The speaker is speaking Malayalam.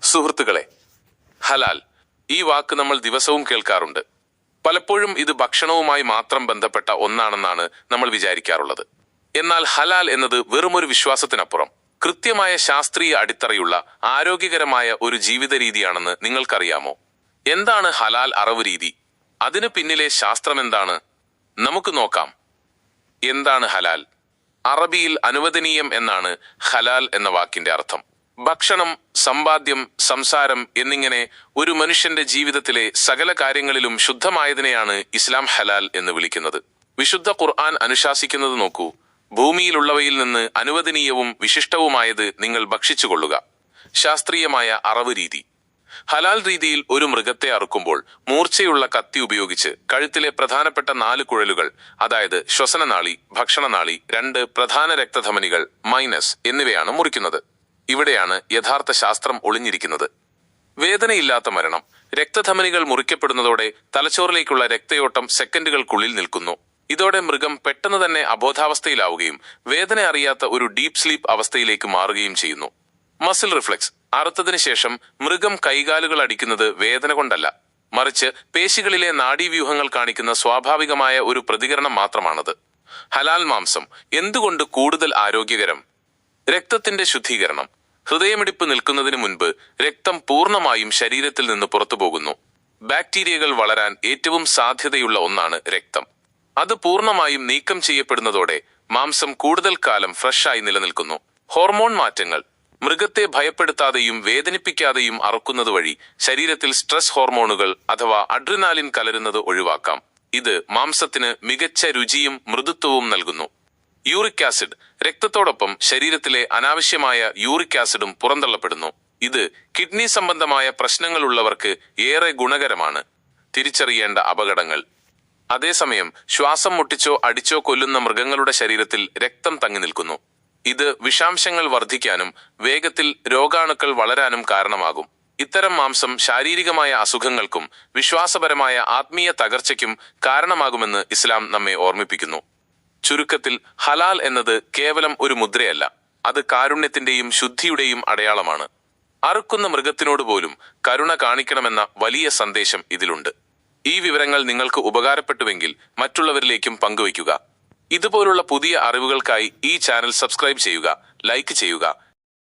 സുഹൃത്തുക്കളെ, ഹലാൽ ഈ വാക്ക് നമ്മൾ ദിവസവും കേൾക്കാറുണ്ട്. പലപ്പോഴും ഇത് ഭക്ഷണവുമായി മാത്രം ബന്ധപ്പെട്ട ഒന്നാണെന്നാണ് നമ്മൾ വിചാരിക്കാറുള്ളത്. എന്നാൽ ഹലാൽ എന്നത് വെറുമൊരു വിശ്വാസത്തിനപ്പുറം കൃത്യമായ ശാസ്ത്രീയ അടിത്തറയുള്ള ആരോഗ്യകരമായ ഒരു ജീവിത രീതിയാണെന്ന് നിങ്ങൾക്കറിയാമോ? എന്താണ് ഹലാൽ അറവ് രീതി? അതിനു പിന്നിലെ ശാസ്ത്രമെന്താണ്? നമുക്ക് നോക്കാം. എന്താണ് ഹലാൽ? അറബിയിൽ അനുവദനീയം എന്നാണ് ഹലാൽ എന്ന വാക്കിന്റെ അർത്ഥം. ഭക്ഷണം, സമ്പാദ്യം, സംസാരം എന്നിങ്ങനെ ഒരു മനുഷ്യന്റെ ജീവിതത്തിലെ സകല കാര്യങ്ങളിലും ശുദ്ധമായതിനെയാണ് ഇസ്ലാം ഹലാൽ എന്ന് വിളിക്കുന്നത്. വിശുദ്ധ ഖുർആൻ അനുശാസിക്കുന്നത് നോക്കൂ: ഭൂമിയിലുള്ളവയിൽ നിന്ന് അനുവദനീയവും വിശിഷ്ടവുമായത് നിങ്ങൾ ഭക്ഷിച്ചുകൊള്ളുക. ശാസ്ത്രീയമായ അറവ് രീതി. ഹലാൽ രീതിയിൽ ഒരു മൃഗത്തെ അറുക്കുമ്പോൾ മൂർച്ചയുള്ള കത്തി ഉപയോഗിച്ച് കഴുത്തിലെ പ്രധാനപ്പെട്ട 4 കുഴലുകൾ, അതായത് ശ്വസനനാളി, ഭക്ഷണനാളി, 2 പ്രധാന രക്തധമനികൾ, മൈനസ് എന്നിവയാണ് മുറിക്കുന്നത്. ഇവിടെയാണ് യഥാർത്ഥ ശാസ്ത്രം ഒളിഞ്ഞിരിക്കുന്നത്. വേദനയില്ലാത്ത മരണം. രക്തധമനികൾ മുറിക്കപ്പെടുന്നതോടെ തലച്ചോറിലേക്കുള്ള രക്തയോട്ടം സെക്കൻഡുകൾക്കുള്ളിൽ നിൽക്കുന്നു. ഇതോടെ മൃഗം പെട്ടെന്ന് തന്നെ അബോധാവസ്ഥയിലാവുകയും വേദന അറിയാത്ത ഒരു ഡീപ് സ്ലീപ്പ് അവസ്ഥയിലേക്ക് മാറുകയും ചെയ്യുന്നു. Muscle reflex. അറുത്തതിനു ശേഷം മൃഗം കൈകാലുകൾ അടിക്കുന്നത് വേദന കൊണ്ടല്ല, മറിച്ച് പേശികളിലെ നാഡീവ്യൂഹങ്ങൾ കാണിക്കുന്ന സ്വാഭാവികമായ ഒരു പ്രതികരണം മാത്രമാണത്. ഹലാൽ മാംസം എന്തുകൊണ്ട് കൂടുതൽ ആരോഗ്യകരം? രക്തത്തിന്റെ ശുദ്ധീകരണം. ഹൃദയമിടിപ്പ് നിൽക്കുന്നതിന് മുൻപ് രക്തം പൂർണ്ണമായും ശരീരത്തിൽ നിന്ന് പുറത്തു പോകുന്നു. ബാക്ടീരിയകൾ വളരാൻ ഏറ്റവും സാധ്യതയുള്ള ഒന്നാണ് രക്തം. അത് പൂർണ്ണമായും നീക്കം ചെയ്യപ്പെടുന്നതോടെ മാംസം കൂടുതൽ കാലം ഫ്രഷായി നിലനിൽക്കുന്നു. ഹോർമോൺ മാറ്റങ്ങൾ. മൃഗത്തെ ഭയപ്പെടുത്താതെയും വേദനിപ്പിക്കാതെയും അറുക്കുന്നത് വഴി ശരീരത്തിൽ സ്ട്രെസ് ഹോർമോണുകൾ അഥവാ അഡ്രിനാലിൻ കലരുന്നത് ഒഴിവാക്കാം. ഇത് മാംസത്തിന് മികച്ച രുചിയും മൃദുത്വവും നൽകുന്നു. Uric acid. രക്തത്തോടൊപ്പം ശരീരത്തിലെ അനാവശ്യമായ യൂറിക് ആസിഡും പുറന്തള്ളപ്പെടുന്നു. ഇത് കിഡ്നി സംബന്ധമായ പ്രശ്നങ്ങളുള്ളവർക്ക് ഏറെ ഗുണകരമാണ്. തിരിച്ചറിയേണ്ട അപകടങ്ങൾ. അതേസമയം ശ്വാസം മുട്ടിച്ചോ അടിച്ചോ കൊല്ലുന്ന മൃഗങ്ങളുടെ ശരീരത്തിൽ രക്തം തങ്ങി നിൽക്കുന്നു. ഇത് വിഷാംശങ്ങൾ വർദ്ധിക്കാനും വേഗത്തിൽ രോഗാണുക്കൾ വളരാനും കാരണമാകും. ഇത്തരം മാംസം ശാരീരികമായ അസുഖങ്ങൾക്കും വിശ്വാസപരമായ ആത്മീയ തകർച്ചയ്ക്കും കാരണമാകുമെന്ന് ഇസ്ലാം നമ്മെ ഓർമ്മിപ്പിക്കുന്നു. ചുരുക്കത്തിൽ, ഹലാൽ എന്നത് കേവലം ഒരു മുദ്രയല്ല, അത് കാരുണ്യത്തിന്റെയും ശുദ്ധിയുടെയും അടയാളമാണ്. അറുക്കുന്ന മൃഗത്തിനോട് പോലും കരുണ കാണിക്കണമെന്ന വലിയ സന്ദേശം ഇതിലുണ്ട്. ഈ വിവരങ്ങൾ നിങ്ങൾക്ക് ഉപകാരപ്പെട്ടുവെങ്കിൽ മറ്റുള്ളവരിലേക്കും പങ്കുവയ്ക്കുക. ഇതുപോലുള്ള പുതിയ അറിവുകൾക്കായി ഈ ചാനൽ സബ്സ്ക്രൈബ് ചെയ്യുക, ലൈക്ക് ചെയ്യുക,